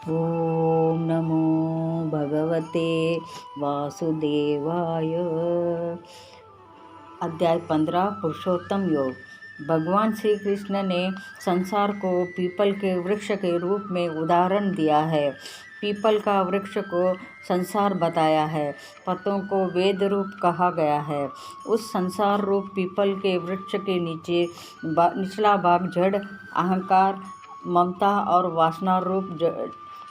ओम नमो भगवते वासुदेवाय। अध्याय 15 पुरुषोत्तम योग। भगवान श्री कृष्ण ने संसार को पीपल के वृक्ष के रूप में उदाहरण दिया है। पीपल का वृक्ष को संसार बताया है, पत्तों को वेद रूप कहा गया है। उस संसार रूप पीपल के वृक्ष के निचला भाग जड़, अहंकार, ममता और वासना रूप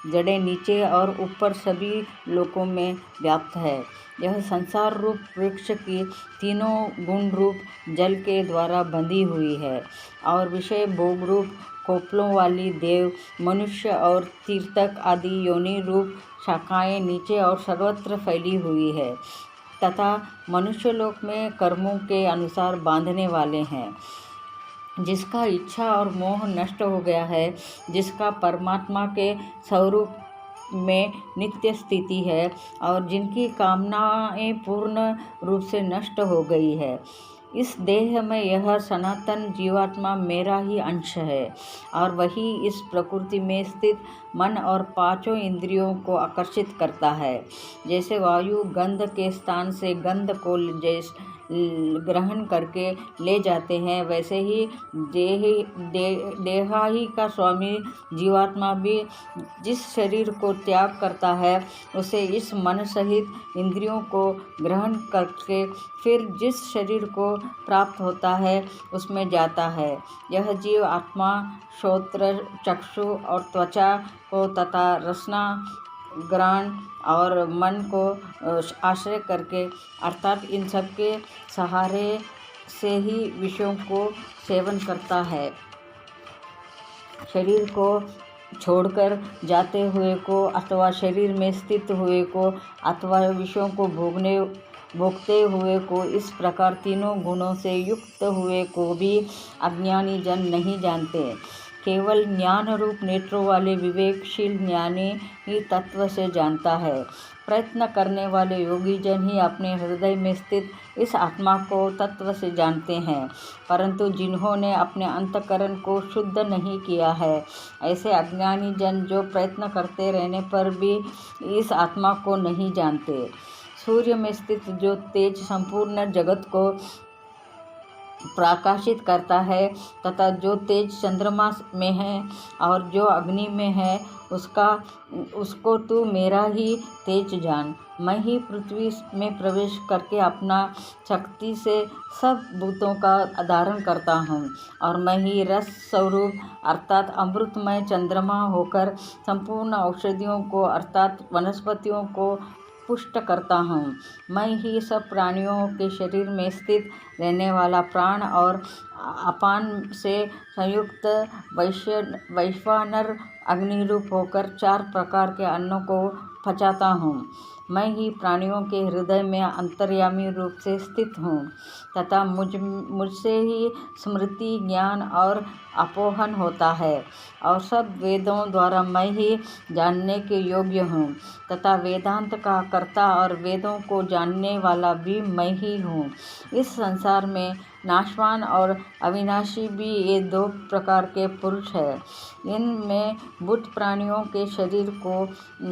जड़ें नीचे और ऊपर सभी लोकों में व्याप्त है। यह संसार रूप वृक्ष की तीनों गुण रूप जल के द्वारा बंधी हुई है और विषय भोग रूप कोपलों वाली देव, मनुष्य और तीर्थक आदि योनि रूप शाखाएं नीचे और सर्वत्र फैली हुई है तथा मनुष्यलोक में कर्मों के अनुसार बांधने वाले हैं। जिसका इच्छा और मोह नष्ट हो गया है, जिसका परमात्मा के स्वरूप में नित्य स्थिति है और जिनकी कामनाएं पूर्ण रूप से नष्ट हो गई है। इस देह में यह सनातन जीवात्मा मेरा ही अंश है और वही इस प्रकृति में स्थित मन और पांचों इंद्रियों को आकर्षित करता है। जैसे वायु गंध के स्थान से गंध को ग्रहण करके ले जाते हैं, वैसे ही देहाही का स्वामी जीवात्मा भी जिस शरीर को त्याग करता है, उसे इस मन सहित इंद्रियों को ग्रहण करके फिर जिस शरीर को प्राप्त होता है उसमें जाता है। यह जीव आत्मा श्रोत्र, चक्षु और त्वचा को तथा रसना, घ्राण और मन को आश्रय करके अर्थात इन सब के सहारे से ही विषयों को सेवन करता है। शरीर को छोड़कर जाते हुए को अथवा शरीर में स्थित हुए को अथवा विषयों को भोगते हुए को, इस प्रकार तीनों गुणों से युक्त हुए को भी अज्ञानी जन नहीं जानते। केवल ज्ञान रूप नेत्रों वाले विवेकशील ज्ञानी ही तत्व से जानता है। प्रयत्न करने वाले योगी जन ही अपने हृदय में स्थित इस आत्मा को तत्व से जानते हैं, परंतु जिन्होंने अपने अंतःकरण को शुद्ध नहीं किया है, ऐसे अज्ञानी जन जो प्रयत्न करते रहने पर भी इस आत्मा को नहीं जानते। सूर्य में स्थित जो तेज संपूर्ण जगत को प्रकाशित करता है तथा जो तेज चंद्रमा में है और जो अग्नि में है, उसको तू मेरा ही तेज जान। मैं ही पृथ्वी में प्रवेश करके अपना शक्ति से सब भूतों का धारण करता हूँ और मैं ही रस स्वरूप अर्थात अमृतमय चंद्रमा होकर संपूर्ण औषधियों को अर्थात वनस्पतियों को पुष्ट करता हूँ। मैं ही सब प्राणियों के शरीर में स्थित रहने वाला प्राण और अपान से संयुक्त वैश्वानर अग्नि रूप होकर 4 प्रकार के अन्नों को पचाता हूँ। मैं ही प्राणियों के हृदय में अंतर्यामी रूप से स्थित हूँ तथा मुझसे ही स्मृति, ज्ञान और अपोहन होता है और सब वेदों द्वारा मैं ही जानने के योग्य हूँ तथा वेदांत का कर्ता और वेदों को जानने वाला भी मैं ही हूँ। इस संसार में नाशवान और अविनाशी भी ये 2 प्रकार के पुरुष हैं। इनमें बुद्ध प्राणियों के शरीर को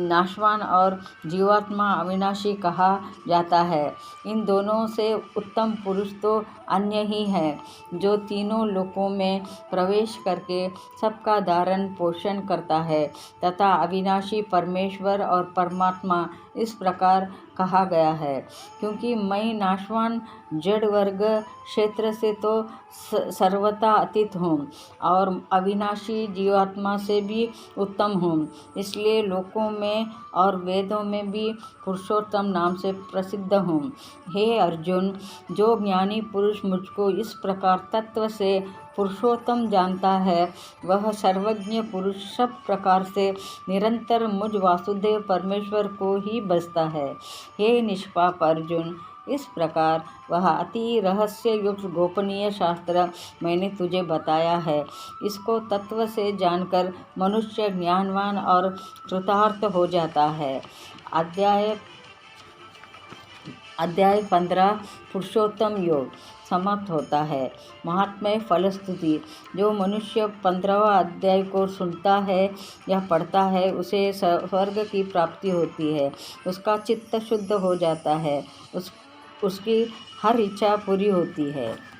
नाशवान और जीवात्मा अविनाशी कहा जाता है। इन दोनों से उत्तम पुरुष तो अन्य ही है, जो तीनों लोकों में प्रवेश करके सबका धारण पोषण करता है तथा अविनाशी परमेश्वर और परमात्मा इस प्रकार कहा गया है, क्योंकि मैं नाशवान जड़ वर्ग क्षेत्र से तो सर्वथा अतीत हूँ और अविनाशी जीवात्मा से भी उत्तम हूँ। इसलिए लोकों में और वेदों में भी पुरुषोत्तम नाम से प्रसिद्ध हूँ। हे अर्जुन, जो ज्ञानी पुरुष मुझको इस प्रकार तत्व से पुरुषोत्तम जानता है, वह सर्वज्ञ पुरुष सब प्रकार से निरंतर मुझ वासुदेव परमेश्वर को ही बसता है। हे निष्पाप अर्जुन, इस प्रकार वह अति रहस्य युक्त गोपनीय शास्त्र मैंने तुझे बताया है। इसको तत्व से जानकर मनुष्य ज्ञानवान और कृतार्थ हो जाता है। अध्याय 15 पुरुषोत्तम योग। समाप्त होता है। महात्म्य फलस्तुति। जो मनुष्य 15वां अध्याय को सुनता है या पढ़ता है उसे स्वर्ग की प्राप्ति होती है, उसका चित्त शुद्ध हो जाता है, उसकी हर इच्छा पूरी होती है।